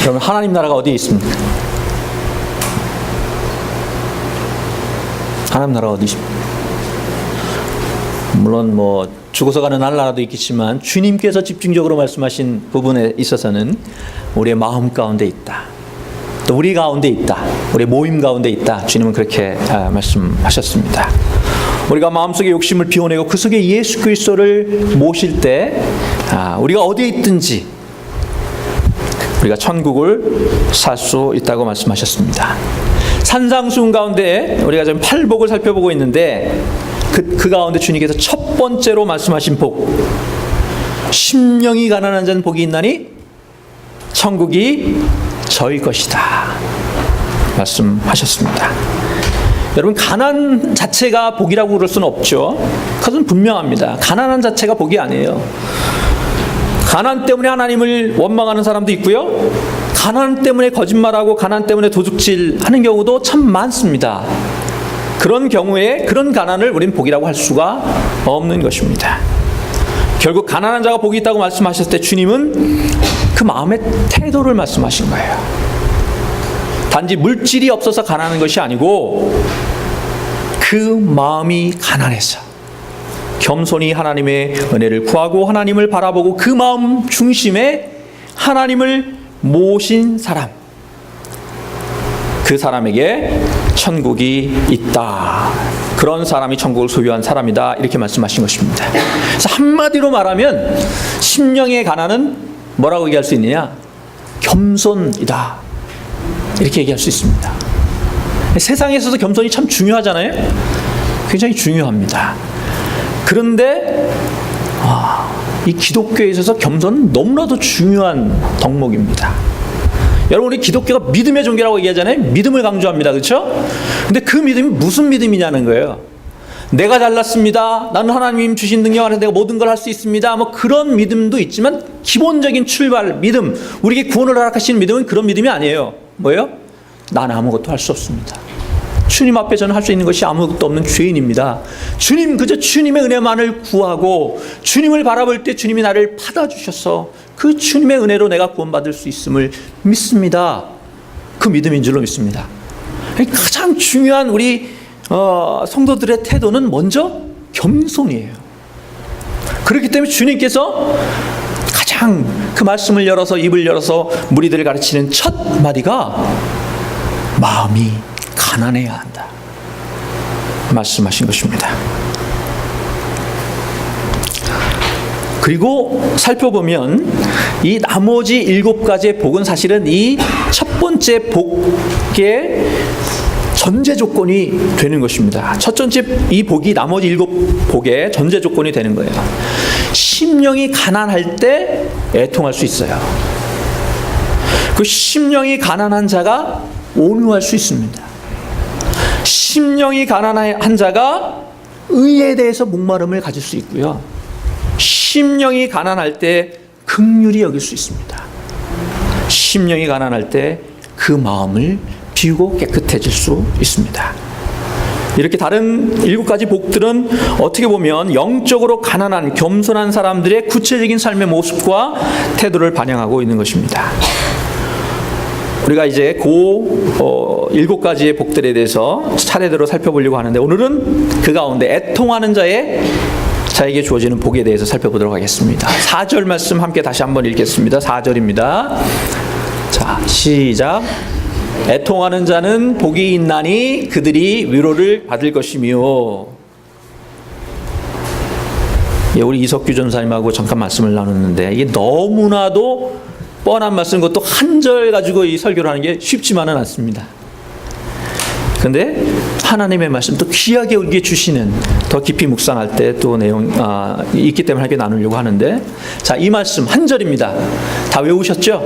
그러면 하나님 나라가 어디에 있습니까? 하나님 나라가 어디 있습니까? 물론 뭐 죽어서 가는 나라도 있겠지만 주님께서 집중적으로 말씀하신 부분에 있어서는 우리의 마음 가운데 있다. 또 우리 가운데 있다. 우리 모임 가운데 있다. 주님은 그렇게 말씀하셨습니다. 우리가 마음속에 욕심을 비워내고 그 속에 예수 그리스도를 모실 때 우리가 어디에 있든지 우리가 천국을 살 수 있다고 말씀하셨습니다. 산상수훈 가운데 우리가 지금 8복을 살펴보고 있는데 그 가운데 주님께서 첫 번째로 말씀하신 복, 심령이 가난한 자는 복이 있나니 천국이 저희 것이다 말씀하셨습니다. 여러분, 가난 자체가 복이라고 그럴 수는 없죠. 그것은 분명합니다. 가난한 자체가 복이 아니에요. 가난 때문에 하나님을 원망하는 사람도 있고요, 가난 때문에 거짓말하고 가난 때문에 도둑질하는 경우도 참 많습니다. 그런 경우에 그런 가난을 우리는 복이라고 할 수가 없는 것입니다. 결국 가난한 자가 복이 있다고 말씀하셨을 때 주님은 그 마음의 태도를 말씀하신 거예요. 단지 물질이 없어서 가난한 것이 아니고 그 마음이 가난해서 겸손히 하나님의 은혜를 구하고 하나님을 바라보고 그 마음 중심에 하나님을 모신 사람, 그 사람에게 천국이 있다. 그런 사람이 천국을 소유한 사람이다. 이렇게 말씀하신 것입니다. 그래서 한마디로 말하면 심령의 가난은 뭐라고 얘기할 수 있느냐? 겸손이다. 이렇게 얘기할 수 있습니다. 세상에서도 겸손이 참 중요하잖아요. 굉장히 중요합니다. 그런데 이 기독교에 있어서 겸손은 너무나도 중요한 덕목입니다. 여러분, 우리 기독교가 믿음의 종교라고 얘기하잖아요. 믿음을 강조합니다. 그렇죠? 근데 그 믿음이 무슨 믿음이냐는 거예요. 내가 잘났습니다. 나는 하나님 주신 능력 안에서 내가 모든 걸 할 수 있습니다. 뭐 그런 믿음도 있지만 기본적인 출발 믿음, 우리에게 구원을 허락하시는 믿음은 그런 믿음이 아니에요. 뭐예요? 나는 아무것도 할 수 없습니다. 주님 앞에 저는 할 수 있는 것이 아무것도 없는 죄인입니다. 주님, 그저 주님의 은혜만을 구하고 주님을 바라볼 때 주님이 나를 받아주셔서 그 주님의 은혜로 내가 구원받을 수 있음을 믿습니다. 그 믿음인 줄로 믿습니다. 가장 중요한 우리 성도들의 태도는 먼저 겸손이에요. 그렇기 때문에 주님께서 가장 그 말씀을 열어서, 입을 열어서 무리들을 가르치는 첫 마디가 마음이 가난해야 한다 말씀하신 것입니다. 그리고 살펴보면 이 나머지 7가지의 복은 사실은 이 첫 번째 복의 전제 조건이 되는 것입니다. 첫 번째 이 복이 나머지 7복의 전제 조건이 되는 거예요. 심령이 가난할 때 애통할 수 있어요. 그 심령이 가난한 자가 온유할 수 있습니다. 심령이 가난한 자가 의에 대해서 목마름을 가질 수 있고요, 심령이 가난할 때 긍휼히 여길 수 있습니다. 심령이 가난할 때 그 마음을 비우고 깨끗해질 수 있습니다. 이렇게 다른 7가지 복들은 어떻게 보면 영적으로 가난한 겸손한 사람들의 구체적인 삶의 모습과 태도를 반영하고 있는 것입니다. 우리가 이제 7가지의 복들에 대해서 차례대로 살펴보려고 하는데, 오늘은 그 가운데 애통하는 자에게 주어지는 복에 대해서 살펴보도록 하겠습니다. 4절 말씀 함께 다시 한번 읽겠습니다. 4절입니다. 자, 시작. 애통하는 자는 복이 있나니 그들이 위로를 받을 것이며. 예, 우리 이석규 전사님하고 잠깐 말씀을 나눴는데 이게 너무나도 뻔한 말씀, 그것도 한 절 가지고 이 설교를 하는 게 쉽지만은 않습니다. 그런데 하나님의 말씀 또 귀하게 우리에게 주시는, 더 깊이 묵상할 때 또 내용 있기 때문에 함께 나누려고 하는데, 자, 이 말씀 한 절입니다. 다 외우셨죠?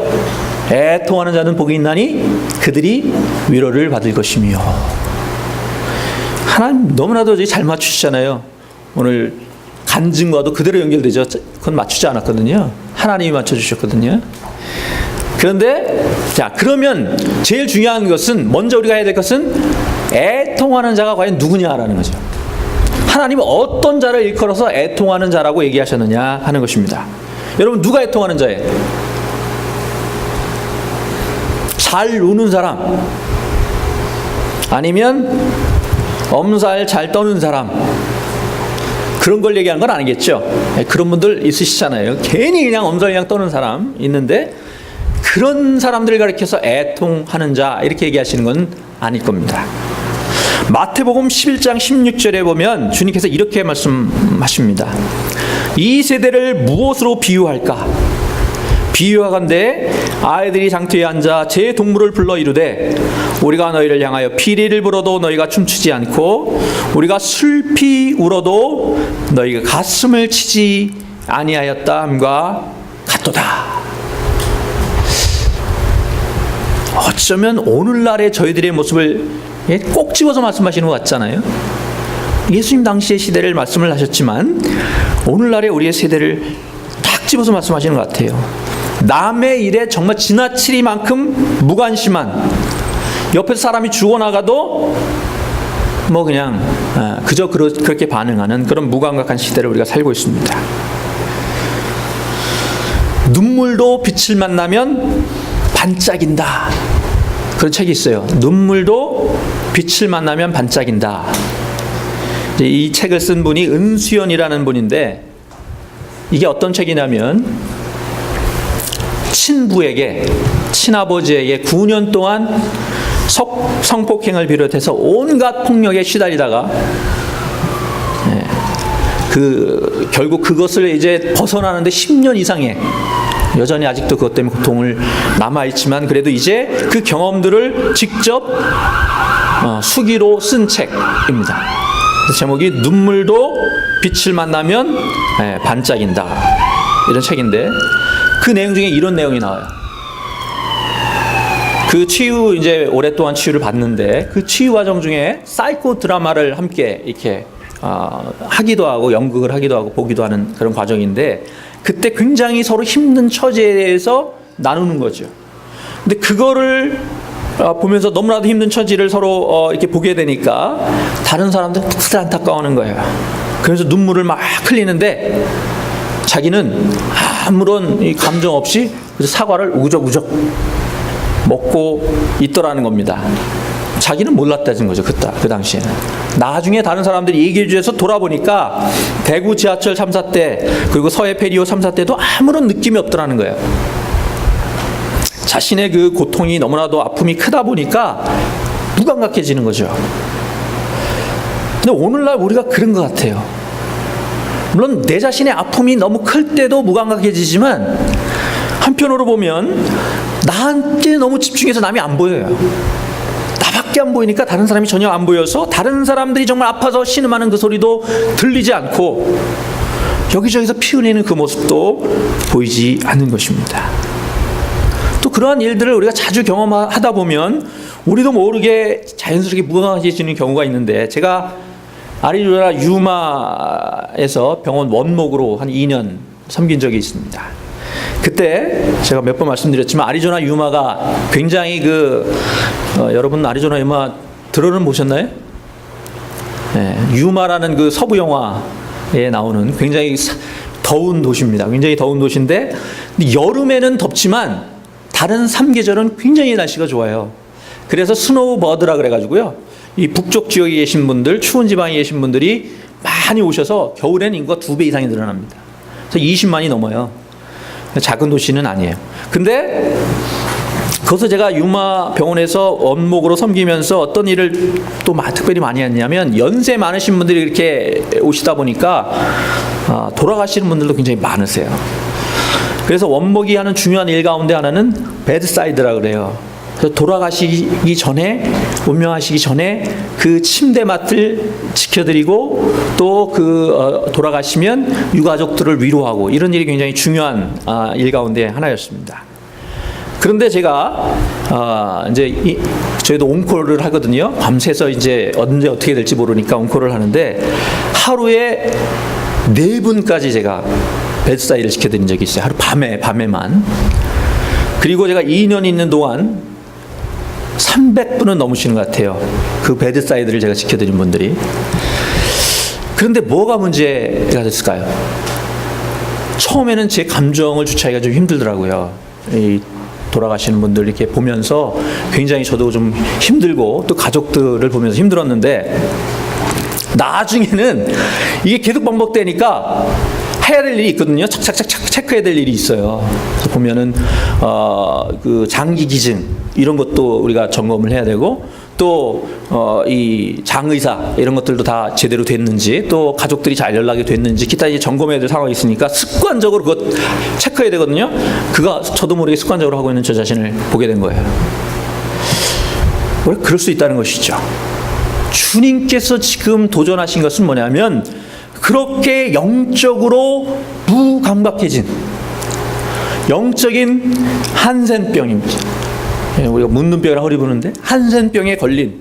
애통하는 자는 복이 있나니 그들이 위로를 받을 것이며. 하나님 너무나도 잘 맞추시잖아요. 오늘 간증과도 그대로 연결되죠. 그건 맞추지 않았거든요. 하나님이 맞춰주셨거든요. 그런데 자, 그러면 제일 중요한 것은, 먼저 우리가 해야 될 것은 애통하는 자가 과연 누구냐라는 거죠. 하나님은 어떤 자를 일컬어서 애통하는 자라고 얘기하셨느냐 하는 것입니다. 여러분, 누가 애통하는 자예요? 잘 우는 사람, 아니면 엄살 잘 떠는 사람, 그런 걸 얘기하는 건 아니겠죠. 그런 분들 있으시잖아요. 괜히 그냥 엄살 그냥 떠는 사람 있는데, 그런 사람들을 가리켜서 애통하는 자 이렇게 얘기하시는 건 아닐 겁니다. 마태복음 11장 16절에 보면 주님께서 이렇게 말씀하십니다. 이 세대를 무엇으로 비유할까? 비유하건대 아이들이 장터에 앉아 제 동물을 불러 이르되 우리가 너희를 향하여 피리를 불어도 너희가 춤추지 않고 우리가 슬피 울어도 너희가 가슴을 치지 아니하였다 함과 같도다. 어쩌면 오늘날의 저희들의 모습을 꼭 집어서 말씀하시는 것 같잖아요. 예수님 당시의 시대를 말씀을 하셨지만 오늘날의 우리의 세대를 딱 집어서 말씀하시는 것 같아요. 남의 일에 정말 지나치리만큼 무관심한, 옆에서 사람이 죽어나가도 뭐 그냥 그저 그렇게 반응하는 그런 무감각한 시대를 우리가 살고 있습니다. 눈물도 빛을 만나면 반짝인다, 그런 책이 있어요. 눈물도 빛을 만나면 반짝인다. 이 책을 쓴 분이 은수연이라는 분인데, 이게 어떤 책이냐면 친부에게, 친아버지에게 9년 동안 성폭행을 비롯해서 온갖 폭력에 시달리다가 결국 그것을 이제 벗어나는데 10년 이상의, 여전히 아직도 그것 때문에 고통을 남아있지만 그래도 이제 그 경험들을 직접 수기로 쓴 책입니다. 제목이 눈물도 빛을 만나면 반짝인다, 이런 책인데, 그 내용 중에 이런 내용이 나와요. 그 치유, 이제 오랫동안 치유를 받는데 그 치유 과정 중에 사이코 드라마를 함께 이렇게 하기도 하고 연극을 하기도 하고 보기도 하는 그런 과정인데, 그때 굉장히 서로 힘든 처지에 대해서 나누는 거죠. 근데 그거를 보면서 너무나도 힘든 처지를 서로 이렇게 보게 되니까 다른 사람들 특히 안타까워하는 거예요. 그래서 눈물을 막 흘리는데 자기는 아무런 감정 없이 사과를 우적우적 먹고 있더라는 겁니다. 자기는 몰랐다는 거죠, 그 당시에는. 나중에 다른 사람들이 얘기해 주셔서 돌아보니까 대구 지하철 참사 때, 그리고 서해 페리오 참사 때도 아무런 느낌이 없더라는 거예요. 자신의 그 고통이 너무나도 아픔이 크다 보니까 무감각해지는 거죠. 근데 오늘날 우리가 그런 것 같아요. 물론 내 자신의 아픔이 너무 클 때도 무감각해지지만, 한편으로 보면 나한테 너무 집중해서 남이 안 보여요. 나밖에 안 보이니까 다른 사람이 전혀 안 보여서 다른 사람들이 정말 아파서 신음하는 그 소리도 들리지 않고 여기저기서 피 흘리는 그 모습도 보이지 않는 것입니다. 또 그러한 일들을 우리가 자주 경험하다 보면 우리도 모르게 자연스럽게 무감각해지는 경우가 있는데, 제가 아리조나 유마에서 병원 원목으로 한 2년 섬긴 적이 있습니다. 그때 제가 몇 번 말씀드렸지만 아리조나 유마가 굉장히 여러분 아리조나 유마 들어는 보셨나요? 네, 유마라는 그 서부 영화에 나오는 굉장히 더운 도시입니다. 굉장히 더운 도시인데 여름에는 덥지만 다른 3계절은 굉장히 날씨가 좋아요. 그래서 스노우버드라 그래가지고요, 이 북쪽 지역에 계신 분들, 추운 지방에 계신 분들이 많이 오셔서 겨울에는 인구가 2배 이상이 늘어납니다. 그래서 20만이 넘어요. 작은 도시는 아니에요. 근데 거기서 제가 유마 병원에서 원목으로 섬기면서 어떤 일을 또 특별히 많이 했냐면, 연세 많으신 분들이 이렇게 오시다 보니까 돌아가시는 분들도 굉장히 많으세요. 그래서 원목이 하는 중요한 일 가운데 하나는 베드사이드라 그래요. 그래서 돌아가시기 전에, 운명하시기 전에 그 침대맡을 지켜드리고 또 돌아가시면 유가족들을 위로하고, 이런 일이 굉장히 중요한 일 가운데 하나였습니다. 그런데 제가 이제 저희도 온콜을 하거든요. 밤새서 이제 언제 어떻게 될지 모르니까 온콜을 하는데, 하루에 4분까지 제가 베드사이드를 지켜드린 적이 있어요. 하루 밤에만. 그리고 제가 2년 있는 동안 300분은 넘으시는 것 같아요. 그 베드사이드를 제가 지켜드린 분들이. 그런데 뭐가 문제가 됐을까요? 처음에는 제 감정을 주체하기가 좀 힘들더라고요. 돌아가시는 분들 이렇게 보면서 굉장히 저도 좀 힘들고 또 가족들을 보면서 힘들었는데, 나중에는 이게 계속 반복되니까 해야 될 일이 있거든요. 착착착 체크해야 될 일이 있어요. 그래서 보면은 그 장기 기증 이런 것도 우리가 점검을 해야 되고, 또 이 장의사 이런 것들도 다 제대로 됐는지, 또 가족들이 잘 연락이 됐는지, 기타 이제 점검해야 될 상황이 있으니까 습관적으로 그것 체크해야 되거든요. 그거 저도 모르게 습관적으로 하고 있는 저 자신을 보게 된 거예요. 왜 그럴 수 있다는 것이죠. 주님께서 지금 도전하신 것은 뭐냐면, 그렇게 영적으로 무감각해진 영적인 한센병입니다. 우리가 묻는병이라 허리 부는데 한센병에 걸린,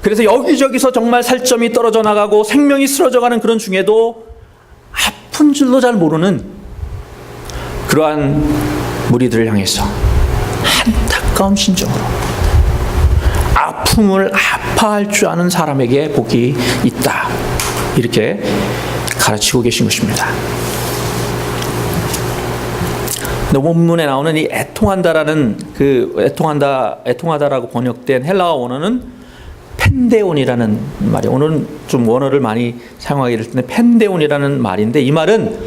그래서 여기저기서 정말 살점이 떨어져 나가고 생명이 쓰러져가는 그런 중에도 아픈 줄도 잘 모르는 그러한 무리들을 향해서 안타까운 심정으로 아픔을 아파할 줄 아는 사람에게 복이 있다, 이렇게 가르치고 계신 것입니다. 근데 본문에 나오는 이 애통한다라는 그 애통하다라고 번역된 헬라어 원어는 펜데온이라는 말이, 오늘은 좀 원어를 많이 사용하게 될 텐데 펜데온이라는 말인데, 이 말은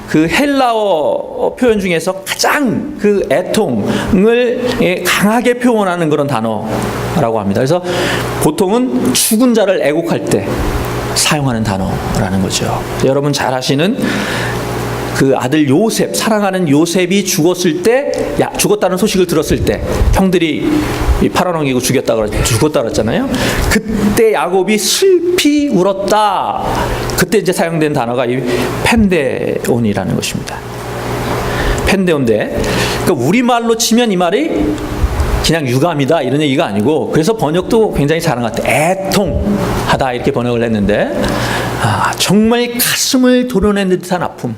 그 헬라어 표현 중에서 가장 그 애통을 강하게 표현하는 그런 단어라고 합니다. 그래서 보통은 죽은 자를 애곡할 때 사용하는 단어라는 거죠. 여러분 잘 아시는 그 아들 요셉, 사랑하는 요셉이 죽었을 때, 죽었다는 소식을 들었을 때 형들이 팔아넘기고 죽었다 그랬잖아요. 그때 야곱이 슬피 울었다. 그때 이제 사용된 단어가 이 펜데온이라는 것입니다. 펜데온데, 그러니까 우리말로 치면 이 말이 그냥 유감이다 이런 얘기가 아니고, 그래서 번역도 굉장히 잘한 것 같아요. 애통하다 이렇게 번역을 했는데, 정말 가슴을 도려내는 듯한 아픔,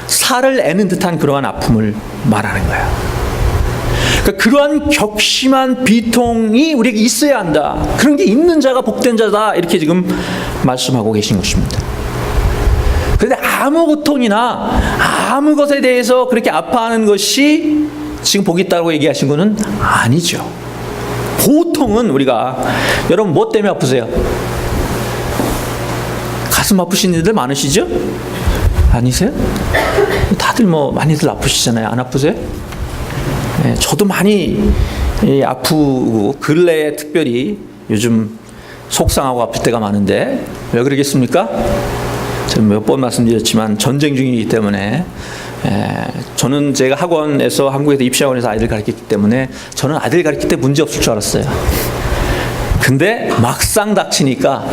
살을 애는 듯한 그러한 아픔을 말하는 거예요. 그러니까 그러한 격심한 비통이 우리에게 있어야 한다. 그런 게 있는 자가 복된 자다, 이렇게 지금 말씀하고 계신 것입니다. 그런데 아무 고통이나 아무 것에 대해서 그렇게 아파하는 것이 지금 복이 있다고 얘기하신 것은 아니죠. 보통은 우리가, 여러분 뭐 때문에 아프세요? 가슴 아프신 일들 많으시죠? 아니세요? 다들 뭐 많이들 아프시잖아요. 안 아프세요? 네, 저도 많이 아프고, 근래에 특별히 요즘 속상하고 아플 때가 많은데, 왜 그러겠습니까? 제가 몇 번 말씀드렸지만 전쟁 중이기 때문에. 저는 제가 학원에서, 한국에서 입시학원에서 아이들 가르쳤기 때문에 저는 아이들 가르칠 때 문제 없을 줄 알았어요. 근데 막상 닥치니까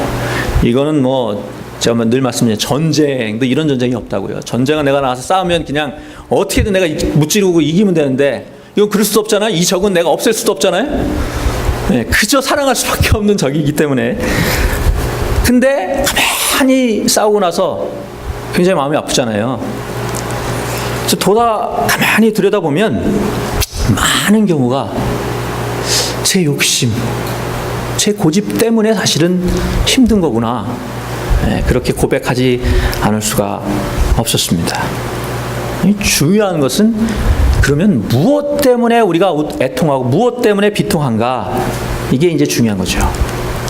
이거는 뭐 제가 늘 말씀드리는 전쟁도 이런 전쟁이 없다고요. 전쟁은 내가 나가서 싸우면 그냥 어떻게든 내가 무찌르고 이기면 되는데, 이건 그럴 수도 없잖아요. 이 적은 내가 없앨 수도 없잖아요. 네, 그저 사랑할 수밖에 없는 적이기 때문에. 근데 가만히 싸우고 나서 굉장히 마음이 아프잖아요. 그래서 가만히 들여다보면 많은 경우가 제 욕심, 제 고집 때문에 사실은 힘든 거구나, 그렇게 고백하지 않을 수가 없었습니다. 중요한 것은, 그러면 무엇 때문에 우리가 애통하고 무엇 때문에 비통한가, 이게 이제 중요한 거죠.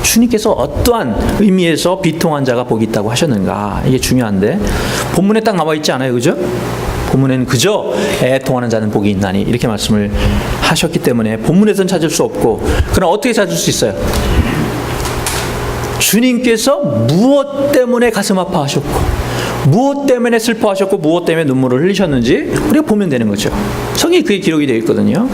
주님께서 어떠한 의미에서 비통한 자가 복이 있다고 하셨는가, 이게 중요한데 본문에 딱 나와 있지 않아요, 그죠? 본문에는 그저 애통하는 자는 복이 있나니 이렇게 말씀을 하셨기 때문에 본문에서는 찾을 수 없고, 그럼 어떻게 찾을 수 있어요? 주님께서 무엇 때문에 가슴 아파하셨고, 무엇 때문에 슬퍼하셨고, 무엇 때문에 눈물을 흘리셨는지 우리가 보면 되는 거죠. 성경에 그게 기록이 되어 있거든요.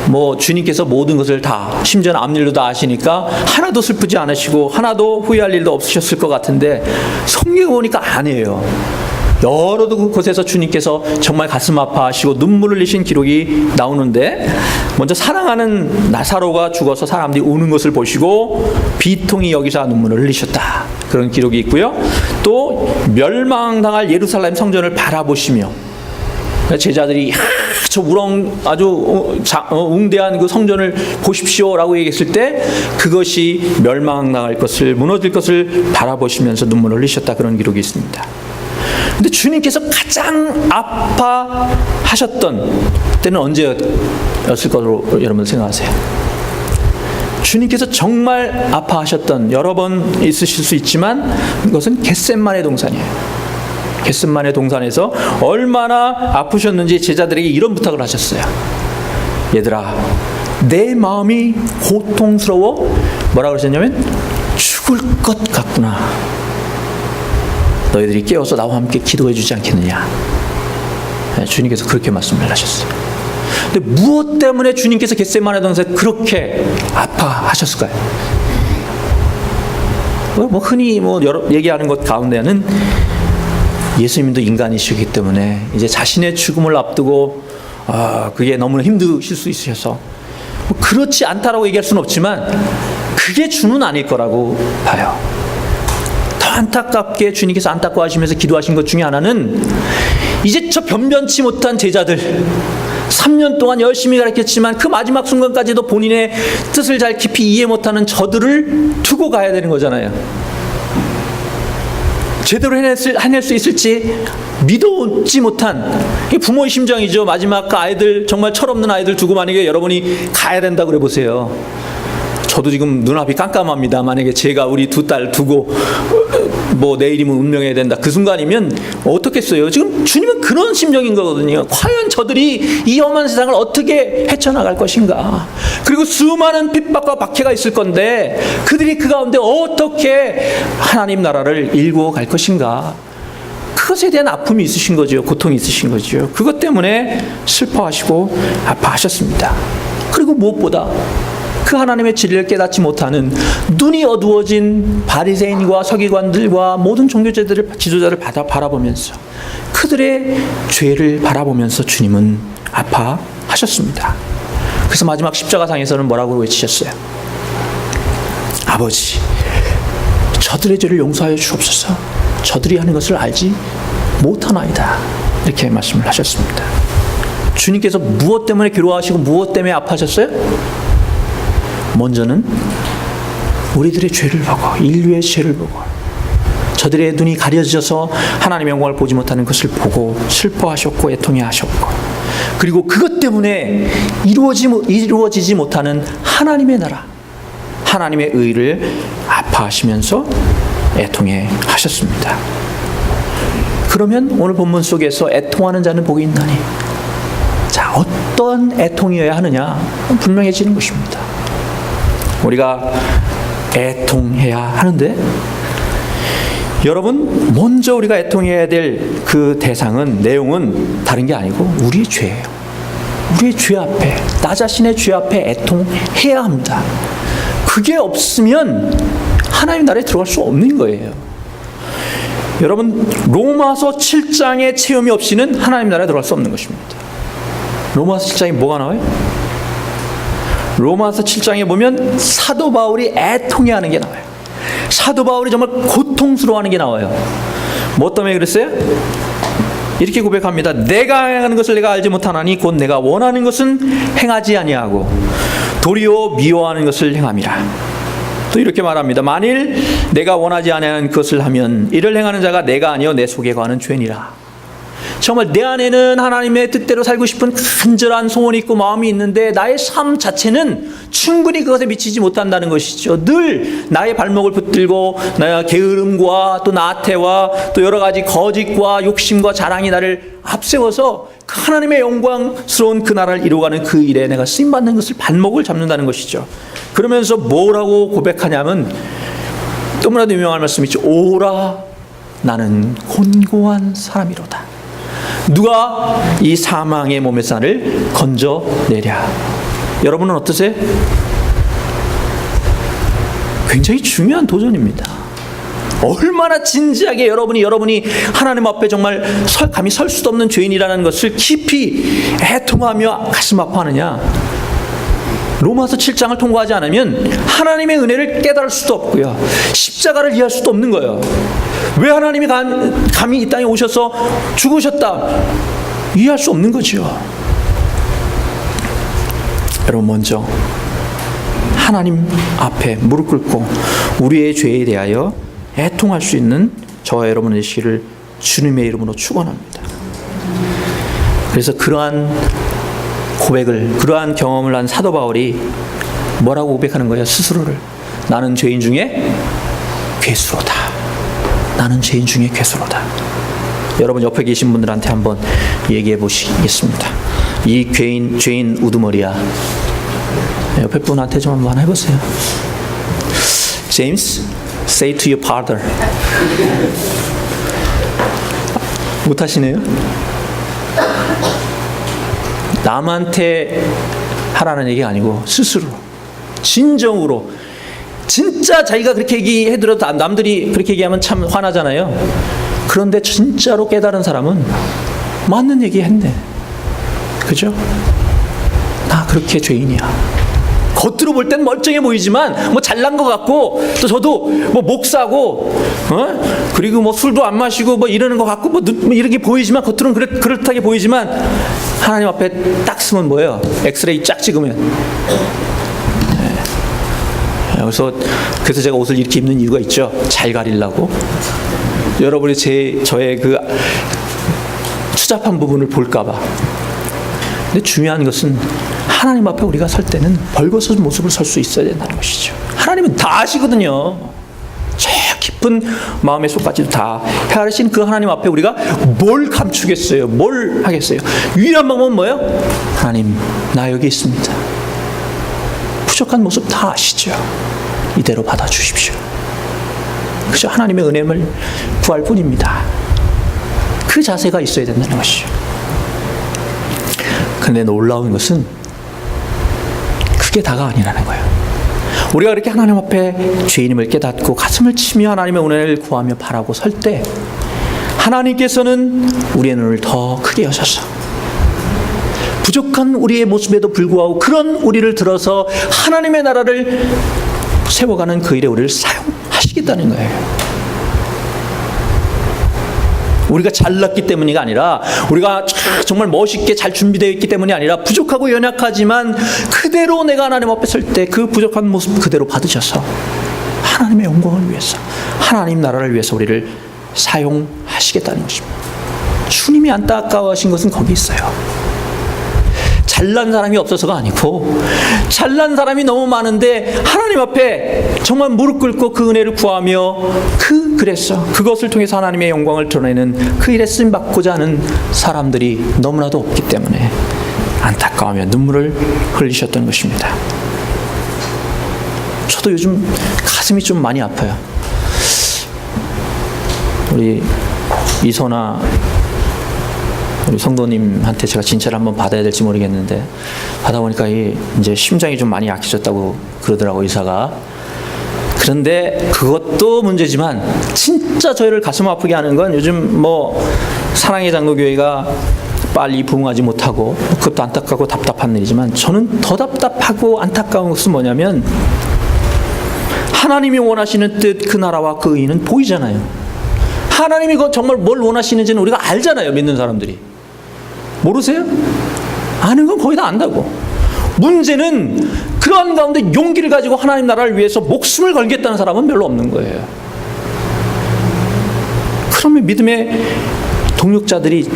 뭐 주님께서 모든 것을 다, 심지어는 앞일도 다 아시니까 하나도 슬프지 않으시고 하나도 후회할 일도 없으셨을 것 같은데, 성경에 보니까 아니에요. 여러 곳에서 주님께서 정말 가슴 아파하시고 눈물을 흘리신 기록이 나오는데, 먼저 사랑하는 나사로가 죽어서 사람들이 우는 것을 보시고 비통히 여기서 눈물을 흘리셨다, 그런 기록이 있고요. 또 멸망당할 예루살렘 성전을 바라보시며 제자들이 저 아주 웅대한 그 성전을 보십시오라고 얘기했을 때, 그것이 멸망당할 것을, 무너질 것을 바라보시면서 눈물을 흘리셨다, 그런 기록이 있습니다. 근데 주님께서 가장 아파하셨던 때는 언제였을 거로 여러분 생각하세요? 주님께서 정말 아파하셨던 여러 번 있으실 수 있지만 그것은 겟셋마네 동산이에요. 겟셋마네 동산에서 얼마나 아프셨는지 제자들에게 이런 부탁을 하셨어요. 얘들아, 내 마음이 고통스러워 뭐라 그러셨냐면 죽을 것 같구나. 너희들이 깨어서 나와 함께 기도해 주지 않겠느냐. 주님께서 그렇게 말씀을 하셨어요. 근데 무엇 때문에 주님께서 겟세마네 동산에 그렇게 아파하셨을까요? 흔히 여러 얘기하는 것 가운데는 예수님도 인간이시기 때문에 이제 자신의 죽음을 앞두고 그게 너무나 힘드실 수 있으셔서 그렇지 않다라고 얘기할 수는 없지만 그게 주는 아닐 거라고 봐요. 더 안타깝게 주님께서 안타까워하시면서 기도하신 것 중에 하나는 이제 저 변변치 못한 제자들 3년 동안 열심히 가르쳤지만 그 마지막 순간까지도 본인의 뜻을 잘 깊이 이해 못하는 저들을 두고 가야 되는 거잖아요. 제대로 해낼 수 있을지 믿어지 못한 부모의 심정이죠. 마지막 그 아이들, 정말 철없는 아이들 두고 만약에 여러분이 가야 된다 그래 보세요. 저도 지금 눈앞이 깜깜합니다. 만약에 제가 우리 두 딸 두고 내일이면 운명해야 된다. 그 순간이면 어떻겠어요? 지금 주님은 그런 심정인 거거든요. 과연 저들이 이 험한 세상을 어떻게 헤쳐나갈 것인가? 그리고 수많은 핍박과 박해가 있을 건데 그들이 그 가운데 어떻게 하나님 나라를 일구어 갈 것인가? 그것에 대한 아픔이 있으신 거죠. 고통이 있으신 거죠. 그것 때문에 슬퍼하시고 아파하셨습니다. 그리고 무엇보다 그 하나님의 진리를 깨닫지 못하는 눈이 어두워진 바리새인과 서기관들과 모든 종교제들을 지도자를 바라보면서 그들의 죄를 바라보면서 주님은 아파하셨습니다. 그래서 마지막 십자가상에서는 뭐라고 외치셨어요? 아버지, 저들의 죄를 용서하여 주옵소서. 저들이 하는 것을 알지 못하나이다. 이렇게 말씀을 하셨습니다. 주님께서 무엇 때문에 괴로워하시고 무엇 때문에 아파하셨어요? 먼저는 우리들의 죄를 보고 인류의 죄를 보고 저들의 눈이 가려져서 하나님의 영광을 보지 못하는 것을 보고 슬퍼하셨고 애통해하셨고 그리고 그것 때문에 이루어지지 못하는 하나님의 나라 하나님의 의를 아파하시면서 애통해하셨습니다. 그러면 오늘 본문 속에서 애통하는 자는 복이 있나니 자, 어떤 애통이어야 하느냐 분명해지는 것입니다. 우리가 애통해야 하는데 여러분 먼저 우리가 애통해야 될 그 대상은 내용은 다른 게 아니고 우리의 죄예요. 우리의 죄 앞에 나 자신의 죄 앞에 애통해야 합니다. 그게 없으면 하나님 나라에 들어갈 수 없는 거예요. 여러분 로마서 7장의 체험이 없이는 하나님 나라에 들어갈 수 없는 것입니다. 로마서 7장에 뭐가 나와요? 로마서 7장에 보면 사도 바울이 애통해하는 게 나와요. 사도 바울이 정말 고통스러워하는 게 나와요. 뭐 때문에 그랬어요? 이렇게 고백합니다. 내가 행하는 것을 내가 알지 못하나니 곧 내가 원하는 것은 행하지 아니하고 도리어 미워하는 것을 행함이라. 또 이렇게 말합니다. 만일 내가 원하지 아니하는 것을 하면 이를 행하는 자가 내가 아니요 내 속에 거하는 죄니라. 정말 내 안에는 하나님의 뜻대로 살고 싶은 간절한 소원이 있고 마음이 있는데 나의 삶 자체는 충분히 그것에 미치지 못한다는 것이죠. 늘 나의 발목을 붙들고 나의 게으름과 또 나태와 또 여러 가지 거짓과 욕심과 자랑이 나를 앞세워서 그 하나님의 영광스러운 그 나라를 이루어가는 그 일에 내가 쓰임받는 것을 발목을 잡는다는 것이죠. 그러면서 뭐라고 고백하냐면 너무나도 유명한 말씀이죠. 오라 나는 곤고한 사람이로다. 누가 이 사망의 몸에서 나를 건져내랴. 여러분은 어떠세요? 굉장히 중요한 도전입니다. 얼마나 진지하게 여러분이 하나님 앞에 정말 감히 설 수도 없는 죄인이라는 것을 깊이 애통하며 가슴 아파하느냐. 로마서 7장을 통과하지 않으면 하나님의 은혜를 깨달을 수도 없고요. 십자가를 이해할 수도 없는 거예요. 왜 하나님이 감히 이 땅에 오셔서 죽으셨다. 이해할 수 없는 거죠. 여러분 먼저 하나님 앞에 무릎 꿇고 우리의 죄에 대하여 애통할 수 있는 저와 여러분의 시기를 주님의 이름으로 축원합니다. 그래서 그러한 고백을, 그러한 경험을 한 사도 바울이 뭐라고 고백하는 거예요? 스스로를. 나는 죄인 중에 괴수로다. 나는 죄인 중에 괴수로다. 여러분 옆에 계신 분들한테 한번 얘기해 보시겠습니다. 이 죄인 우두머리야. 옆에 분한테 좀 한번 해보세요. James, say to your father. 못하시네요? 남한테 하라는 얘기가 아니고 스스로 진정으로, 진짜 자기가 그렇게 얘기해들어도 남들이 그렇게 얘기하면 참 화나잖아요. 그런데 진짜로 깨달은 사람은 맞는 얘기 했네. 그죠? 나 그렇게 죄인이야. 겉으로 볼 땐 멀쩡해 보이지만 뭐 잘난 것 같고, 또 저도 뭐 목사고, 그리고 뭐 술도 안 마시고 뭐 이러는 것 같고 뭐 이렇게 보이지만, 겉으로는 그렇다게 보이지만 하나님 앞에 딱 쓰면 뭐예요? 엑스레이 쫙 찍으면. 그래서 제가 옷을 이렇게 입는 이유가 있죠. 잘 가리려고. 여러분이 저의 그 추잡한 부분을 볼까봐. 근데 중요한 것은 하나님 앞에 우리가 설 때는 벌거벗은 모습을 설 수 있어야 된다는 것이죠. 하나님은 다 아시거든요. 저 깊은 마음의 속까지도 다 헤아리신 그 하나님 앞에 우리가 뭘 감추겠어요? 뭘 하겠어요? 유일한 방법은 뭐예요? 하나님, 나 여기 있습니다. 부족한 모습 다 아시죠? 이대로 받아주십시오. 그저 하나님의 은혜를 구할 뿐입니다. 그 자세가 있어야 된다는 것이죠. 그런데 놀라운 것은 그게 다가 아니라는 거예요. 우리가 그렇게 하나님 앞에 죄인임을 깨닫고 가슴을 치며 하나님의 은혜를 구하며 바라고 설 때, 하나님께서는 우리의 눈을 더 크게 여셔서 부족한 우리의 모습에도 불구하고 그런 우리를 들어서 하나님의 나라를 세워가는 그 일에 우리를 사용하시겠다는 거예요. 우리가 잘났기 때문이 아니라, 우리가 정말 멋있게 잘 준비되어 있기 때문이 아니라, 부족하고 연약하지만 그대로 내가 하나님 앞에 설 때 그 부족한 모습 그대로 받으셔서 하나님의 영광을 위해서, 하나님 나라를 위해서 우리를 사용하시겠다는 것입니다. 주님이 안타까워하신 것은 거기 있어요. 잘난 사람이 없어서가 아니고, 잘난 사람이 너무 많은데 하나님 앞에 정말 무릎 꿇고 그 은혜를 구하며 그래서 그것을 통해서 하나님의 영광을 드러내는 그 일에 쓰임 받고자 하는 사람들이 너무나도 없기 때문에 안타까우며 눈물을 흘리셨던 것입니다. 저도 요즘 가슴이 좀 많이 아파요. 우리 이선아 우리 성도님한테 제가 진찰을 한번 받아야 될지 모르겠는데, 받아보니까 이제 심장이 좀 많이 약해졌다고 그러더라고, 의사가. 그런데 그것도 문제지만 진짜 저희를 가슴 아프게 하는 건, 요즘 뭐 사랑의 장로교회가 빨리 부흥하지 못하고, 그것도 안타깝고 답답한 일이지만, 저는 더 답답하고 안타까운 것은 뭐냐면, 하나님이 원하시는 뜻, 그 나라와 그 의는 보이잖아요. 하나님이 정말 뭘 원하시는지는 우리가 알잖아요, 믿는 사람들이. 모르세요? 아는 건 거의 다 안다고. 문제는 그런 가운데 용기를 가지고 하나님 나라를 위해서 목숨을 걸겠다는 사람은 별로 없는 거예요. 그러면 믿음의 동력자들이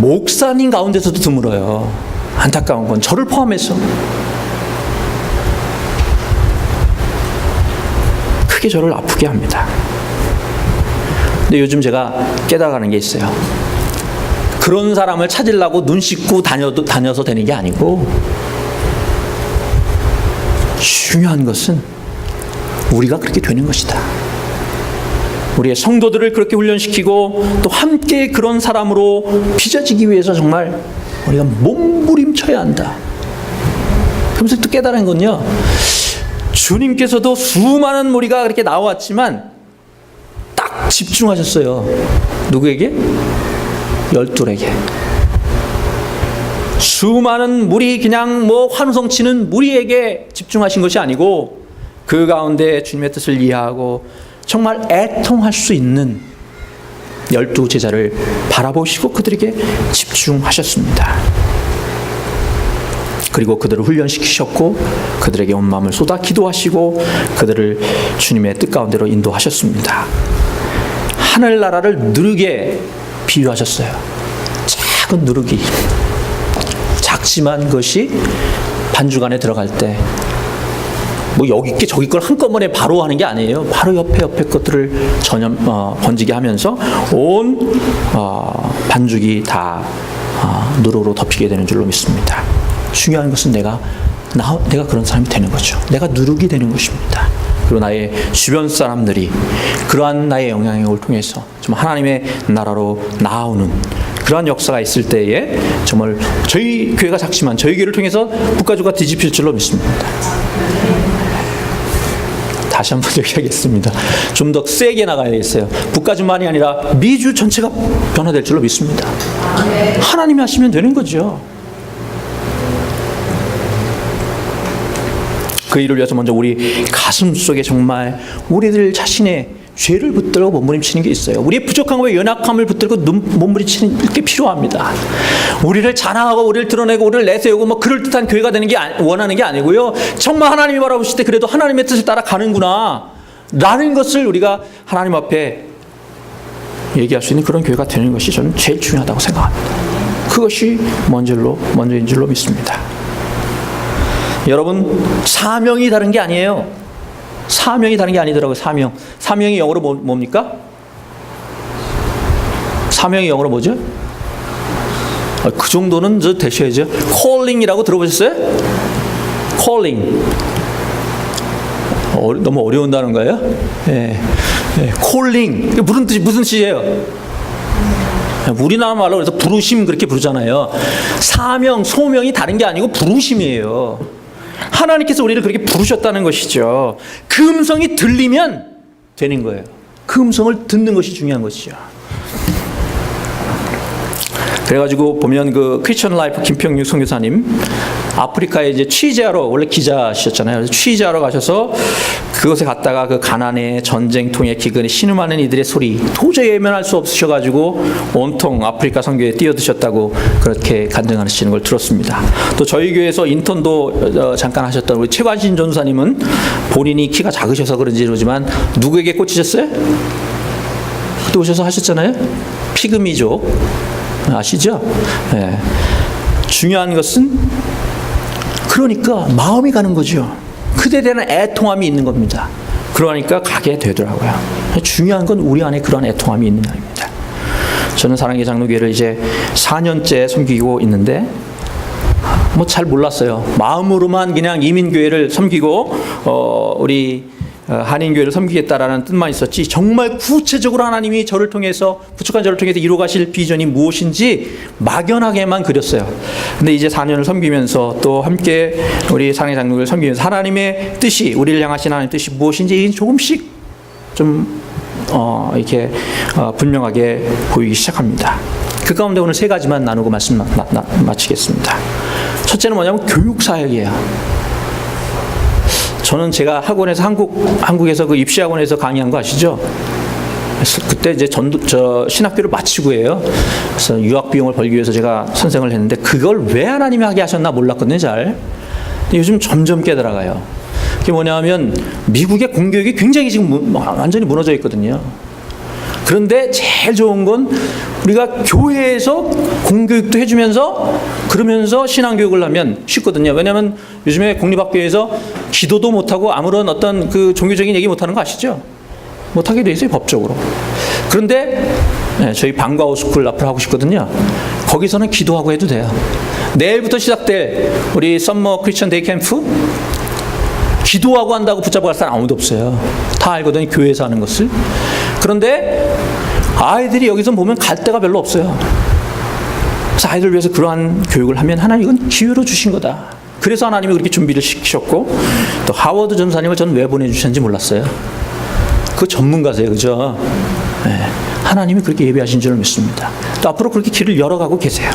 목사님 가운데서도 드물어요. 안타까운 건 저를 포함해서. 크게 저를 아프게 합니다. 근데 요즘 제가 깨달아가는 게 있어요. 그런 사람을 찾으려고 눈 씻고 다녀서 되는 게 아니고, 중요한 것은 우리가 그렇게 되는 것이다. 우리의 성도들을 그렇게 훈련시키고 또 함께 그런 사람으로 빚어지기 위해서 정말 우리가 몸부림쳐야 한다. 그러면서 또 깨달은 건요, 주님께서도 수많은 무리가 그렇게 나왔지만 딱 집중하셨어요. 누구에게? 12에게. 수많은 무리, 그냥 뭐 환호성치는 무리에게 집중하신 것이 아니고, 그 가운데 주님의 뜻을 이해하고 정말 애통할 수 있는 12 제자를 바라보시고 그들에게 집중하셨습니다. 그리고 그들을 훈련시키셨고 그들에게 온 마음을 쏟아 기도하시고 그들을 주님의 뜻 가운데로 인도하셨습니다. 하늘나라를 누르게 비유하셨어요. 작은 누르기. 작지만 그것이 반죽 안에 들어갈 때 뭐 여기 게 저기 걸 한꺼번에 바로 하는 게 아니에요. 바로 옆에 것들을 번지게 하면서 온 반죽이 다 누룩으로 덮이게 되는 줄로 믿습니다. 중요한 것은 내가 그런 사람이 되는 거죠. 내가 누룩이 되는 것입니다. 그리고 나의 주변 사람들이 그러한 나의 영향력을 통해서 정말 하나님의 나라로 나아오는 그러한 역사가 있을 때에 정말 저희 교회가 작지만 저희 교회를 통해서 북가주가 뒤집힐 줄로 믿습니다. 다시 한번 얘기하겠습니다. 좀 더 세게 나가야겠어요. 북가주만이 아니라 미주 전체가 변화될 줄로 믿습니다. 하나님이 하시면 되는 거죠. 그 일을 위해서 먼저 우리 가슴 속에 정말 우리들 자신의 죄를 붙들고 몸부림치는 게 있어요. 우리의 부족함과 연약함을 붙들고 몸부림치는 게 필요합니다. 우리를 자랑하고 우리를 드러내고 우리를 내세우고 뭐 그럴듯한 교회가 되는 게 원하는 게 아니고요. 정말 하나님이 바라보실 때 그래도 하나님의 뜻을 따라 가는구나 라는 것을 우리가 하나님 앞에 얘기할 수 있는 그런 교회가 되는 것이 저는 제일 중요하다고 생각합니다. 그것이 먼저인 줄로 믿습니다. 여러분, 사명이 다른 게 아니에요. 사명이 다른 게 아니더라고요. 사명이 영어로 뭡니까? 사명이 영어로 뭐죠? 그 정도는 되셔야죠. calling이라고 들어보셨어요? calling. 너무 어려운 단어인가요? 예. calling. 이게 무슨 뜻이에요? 우리나라 말로 그래서 부르심 그렇게 부르잖아요. 사명, 소명이 다른 게 아니고 부르심이에요. 하나님께서 우리를 그렇게 부르셨다는 것이죠. 그 음성이 들리면 되는 거예요. 그 음성을 듣는 것이 중요한 것이죠. 그래가지고 보면 그 크리스천 라이프 김평육 선교사님 아프리카에 이제 취재하러 원래 기자셨잖아요. 취재하러 가셔서 그곳에 갔다가 그 가난의 전쟁통의 기근에 신음하는 이들의 소리 도저히 외면할 수 없으셔가지고 온통 아프리카 선교에 뛰어드셨다고 그렇게 간증하시는 걸 들었습니다. 또 저희 교회에서 인턴도 잠깐 하셨던 우리 최관신 전사님은 본인이 키가 작으셔서 그런지 모르지만 누구에게 꽂히셨어요? 그때 오셔서 하셨잖아요. 피그미족 아시죠? 네. 중요한 것은 그러니까 마음이 가는 거죠. 그에 대한 애통함이 있는 겁니다. 그러니까 가게 되더라고요. 중요한 건 우리 안에 그러한 애통함이 있느냐입니다. 저는 사랑의 장로교회를 이제 4년째 섬기고 있는데 뭐 잘 몰랐어요. 마음으로만 그냥 이민교회를 섬기고 우리 한인교회를 섬기겠다라는 뜻만 있었지 정말 구체적으로 하나님이 저를 통해서 부족한 저를 통해서 이루어가실 비전이 무엇인지 막연하게만 그렸어요. 근데 이제 4년을 섬기면서 또 함께 우리 사랑의 장로교회를 섬기면서 하나님의 뜻이 우리를 향하신 하나님의 뜻이 무엇인지 조금씩 좀 이렇게 분명하게 보이기 시작합니다. 그 가운데 오늘 3가지만 나누고 말씀 마치겠습니다. 첫째는 뭐냐면 교육사역이에요. 저는 제가 학원에서 한국에서 그 입시학원에서 강의한 거 아시죠? 그때 이제 신학교를 마치고예요. 그래서 유학 비용을 벌기 위해서 제가 선생을 했는데 그걸 왜 하나님이 하게 하셨나 몰랐거든요, 잘. 요즘 점점 깨달아가요. 그게 뭐냐면 미국의 공교육이 굉장히 지금 완전히 무너져 있거든요. 그런데 제일 좋은 건 우리가 교회에서 공교육도 해주면서 그러면서 신앙교육을 하면 쉽거든요. 왜냐하면 요즘에 공립학교에서 기도도 못하고 아무런 어떤 그 종교적인 얘기 못하는 거 아시죠? 못하게 돼 있어요, 법적으로. 그런데 저희 방과후 스쿨 앞으로 하고 싶거든요. 거기서는 기도하고 해도 돼요. 내일부터 시작될 우리 썸머 크리스천 데이 캠프 기도하고 한다고 붙잡아 갈 사람 아무도 없어요. 다 알거든요, 교회에서 하는 것을. 그런데 아이들이 여기서 보면 갈 데가 별로 없어요. 그래서 아이들을 위해서 그러한 교육을 하면 하나님 이건 기회로 주신 거다. 그래서 하나님이 그렇게 준비를 시키셨고 또 하워드 전사님을 저는 왜 보내주셨는지 몰랐어요. 그 전문가세요, 그죠? 네. 하나님이 그렇게 예비하신 줄 믿습니다. 또 앞으로 그렇게 길을 열어가고 계세요.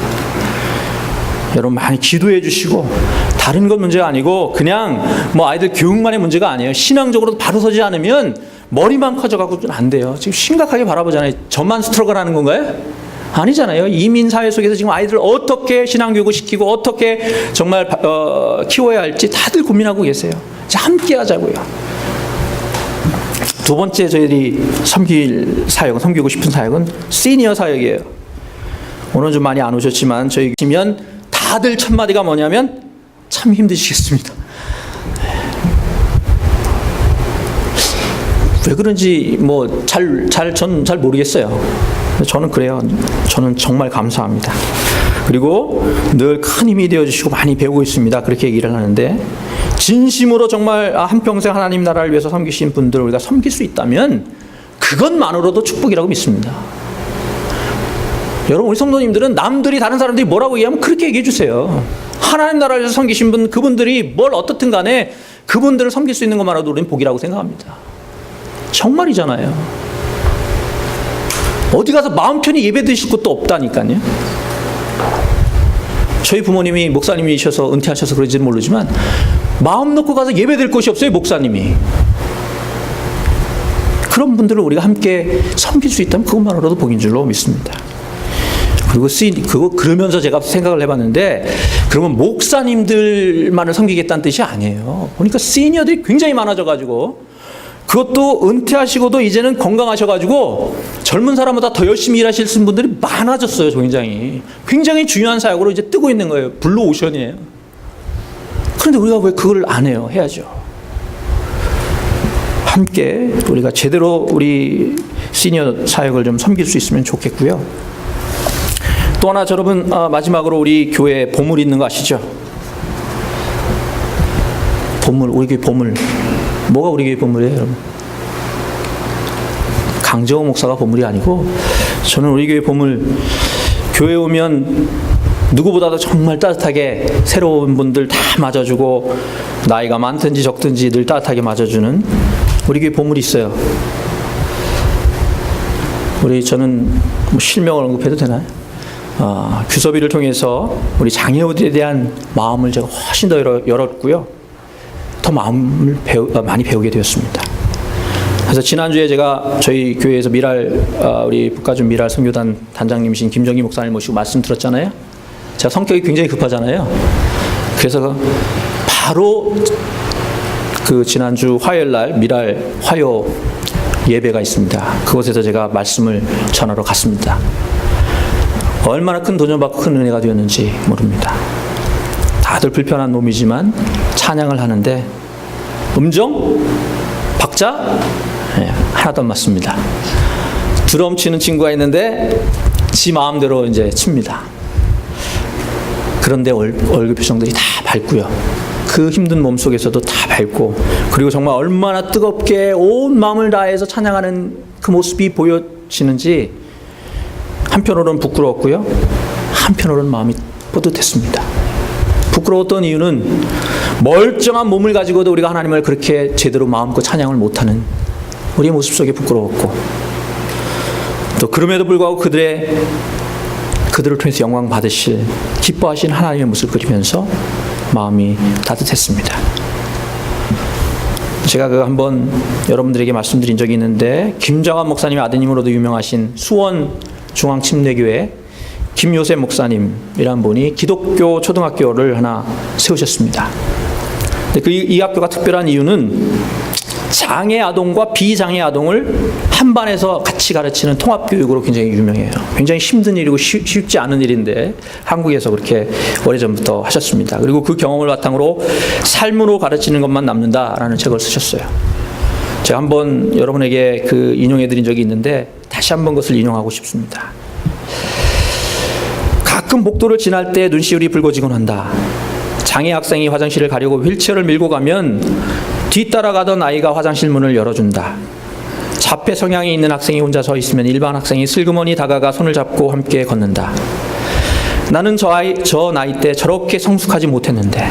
여러분 많이 기도해 주시고 다른 건 문제가 아니고 그냥 뭐 아이들 교육만의 문제가 아니에요. 신앙적으로 바로 서지 않으면 머리만 커져가지고는 안 돼요. 지금 심각하게 바라보잖아요. 저만 스트러글 하는 건가요? 아니잖아요. 이민 사회 속에서 지금 아이들을 어떻게 신앙교육을 시키고 어떻게 정말 키워야 할지 다들 고민하고 계세요. 함께 하자고요. 두 번째 저희들이 섬기고 싶은 사역은 시니어 사역이에요. 오늘 좀 많이 안 오셨지만 저희 계시면 다들 첫 마디가 뭐냐면 참 힘드시겠습니다. 왜 그런지 전 잘 모르겠어요. 저는 그래요. 저는 정말 감사합니다. 그리고 늘 큰 힘이 되어주시고 많이 배우고 있습니다. 그렇게 얘기를 하는데, 진심으로 정말 한평생 하나님 나라를 위해서 섬기신 분들을 우리가 섬길 수 있다면 그것만으로도 축복이라고 믿습니다. 여러분, 우리 성도님들은 남들이, 다른 사람들이 뭐라고 얘기하면 그렇게 얘기해 주세요. 하나님 나라를 위해서 섬기신 분, 그분들이 뭘 어떻든 간에 그분들을 섬길 수 있는 것만으로도 우리는 복이라고 생각합니다. 정말이잖아요. 어디 가서 마음 편히 예배 드실 것도 없다니까요. 저희 부모님이 목사님이셔서 은퇴하셔서 그런지는 모르지만 마음 놓고 가서 예배 드릴 곳이 없어요, 목사님이. 그런 분들을 우리가 함께 섬길 수 있다면 그것만으로도 복인 줄로 믿습니다. 그리고 그러면서 제가 생각을 해봤는데, 그러면 목사님들만을 섬기겠다는 뜻이 아니에요. 보니까 시니어들이 굉장히 많아져가지고, 그것도 은퇴하시고도 이제는 건강하셔가지고 젊은 사람보다 더 열심히 일하시는 분들이 많아졌어요. 굉장히 중요한 사역으로 이제 뜨고 있는 거예요. 블루 오션이에요. 그런데 우리가 왜 그걸 안 해요? 해야죠. 함께 우리가 제대로 우리 시니어 사역을 좀 섬길 수 있으면 좋겠고요. 또 하나, 여러분, 마지막으로 우리 교회에 보물이 있는 거 아시죠? 보물, 우리 교회 보물. 뭐가 우리 교회 보물이에요, 여러분? 강정호 목사가 보물이 아니고, 저는 우리 교회 보물, 교회 오면 누구보다도 정말 따뜻하게 새로운 분들 다 맞아주고, 나이가 많든지 적든지 늘 따뜻하게 맞아주는 우리 교회 보물이 있어요. 저는 실명을 언급해도 되나요? 규섭이를 통해서 우리 장애우들에 대한 마음을 제가 훨씬 더 열었고요. 더 마음을 많이 배우게 되었습니다. 그래서 지난주에 제가 저희 교회에서 우리 북가준 미랄 선교단 단장님이신 김정기 목사님 모시고 말씀 들었잖아요. 제가 성격이 굉장히 급하잖아요. 그래서 바로 그 지난주 화요일 날 미랄 화요 예배가 있습니다. 그곳에서 제가 말씀을 전하러 갔습니다. 얼마나 큰 도전받고 큰 은혜가 되었는지 모릅니다. 다들 불편한 몸이지만 찬양을 하는데 음정? 박자? 네, 하나도 안 맞습니다. 드럼 치는 친구가 있는데 지 마음대로 이제 칩니다. 그런데 얼굴 표정들이 다 밝고요. 그 힘든 몸 속에서도 다 밝고, 그리고 정말 얼마나 뜨겁게 온 마음을 다해서 찬양하는 그 모습이 보여지는지 한편으로는 부끄러웠고요. 한편으로는 마음이 뿌듯했습니다. 부끄러웠던 이유는 멀쩡한 몸을 가지고도 우리가 하나님을 그렇게 제대로 마음껏 찬양을 못하는 우리의 모습 속에 부끄러웠고, 또 그럼에도 불구하고 그들을 통해서 영광 받으실, 기뻐하신 하나님의 모습을 그리면서 마음이 따뜻했습니다. 제가 한번 여러분들에게 말씀드린 적이 있는데, 김정환 목사님의 아드님으로도 유명하신 수원 중앙침례교회 김요셉 목사님이라는 분이 기독교 초등학교를 하나 세우셨습니다. 이 학교가 특별한 이유는 장애 아동과 비장애 아동을 한 반에서 같이 가르치는 통합교육으로 굉장히 유명해요. 굉장히 힘든 일이고 쉽지 않은 일인데 한국에서 그렇게 오래전부터 하셨습니다. 그리고 그 경험을 바탕으로 삶으로 가르치는 것만 남는다라는 책을 쓰셨어요. 제가 한번 여러분에게 그 인용해드린 적이 있는데 다시 한번 그것을 인용하고 싶습니다. 가끔 복도를 지날 때 눈시울이 붉어지곤 한다. 장애 학생이 화장실을 가려고 휠체어를 밀고 가면 뒤따라가던 아이가 화장실 문을 열어준다. 자폐 성향이 있는 학생이 혼자 서 있으면 일반 학생이 슬그머니 다가가 손을 잡고 함께 걷는다. 나는 저 나이 때 저렇게 성숙하지 못했는데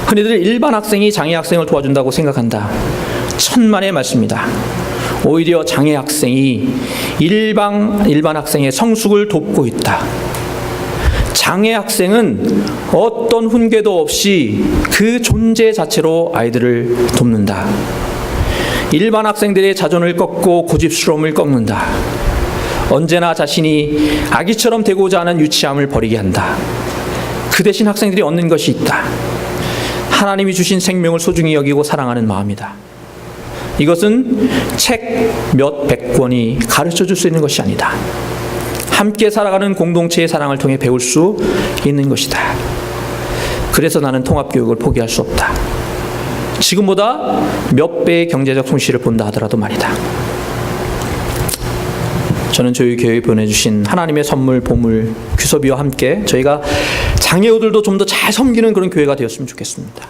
흔히들 일반 학생이 장애 학생을 도와준다고 생각한다. 천만의 말씀이다. 오히려 장애 학생이 일반 학생의 성숙을 돕고 있다. 장애 학생은 어떤 훈계도 없이 그 존재 자체로 아이들을 돕는다. 일반 학생들의 자존을 꺾고 고집스러움을 꺾는다. 언제나 자신이 아기처럼 되고자 하는 유치함을 버리게 한다. 그 대신 학생들이 얻는 것이 있다. 하나님이 주신 생명을 소중히 여기고 사랑하는 마음이다. 이것은 책 몇 백 권이 가르쳐 줄 수 있는 것이 아니다. 함께 살아가는 공동체의 사랑을 통해 배울 수 있는 것이다. 그래서 나는 통합교육을 포기할 수 없다. 지금보다 몇 배의 경제적 손실을 본다 하더라도 말이다. 저는 저희 교회에 보내주신 하나님의 선물, 보물, 규섭이와 함께 저희가 장애우들도 좀 더 잘 섬기는 그런 교회가 되었으면 좋겠습니다.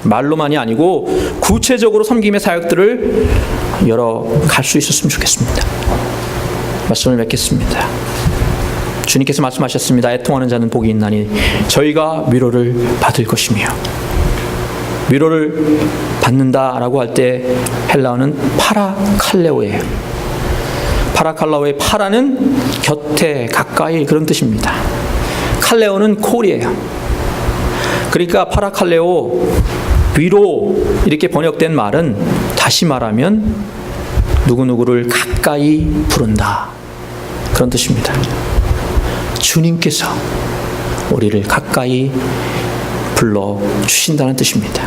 말로만이 아니고 구체적으로 섬김의 사역들을 열어갈 수 있었으면 좋겠습니다. 말씀을 맺겠습니다. 주님께서 말씀하셨습니다. 애통하는 자는 복이 있나니 저희가 위로를 받을 것이며, 위로를 받는다라고 할 때 헬라어는 파라칼레오예요. 파라칼레오의 파라는 곁에, 가까이 그런 뜻입니다. 칼레오는 콜이에요. 그러니까 파라칼레오, 위로 이렇게 번역된 말은 다시 말하면 누구누구를 가까이 부른다, 그런 뜻입니다. 주님께서 우리를 가까이 불러주신다는 뜻입니다.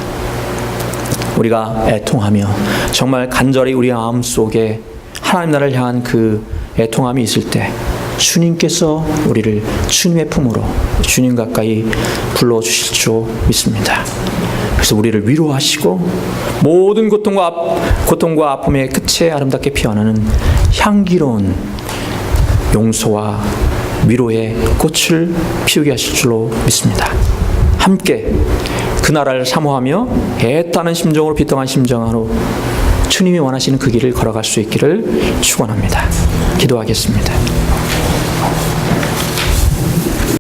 우리가 애통하며 정말 간절히 우리 마음속에 하나님 나라를 향한 그 애통함이 있을 때 주님께서 우리를 주님의 품으로, 주님 가까이 불러주실 줄 믿습니다. 그래서 우리를 위로하시고 모든 고통과 아픔의 끝에 아름답게 피어나는 향기로운 용서와 위로의 꽃을 피우게 하실 줄로 믿습니다. 함께 그 나라를 사모하며 애타는 심정으로, 비통한 심정으로 주님이 원하시는 그 길을 걸어갈 수 있기를 축원합니다. 기도하겠습니다.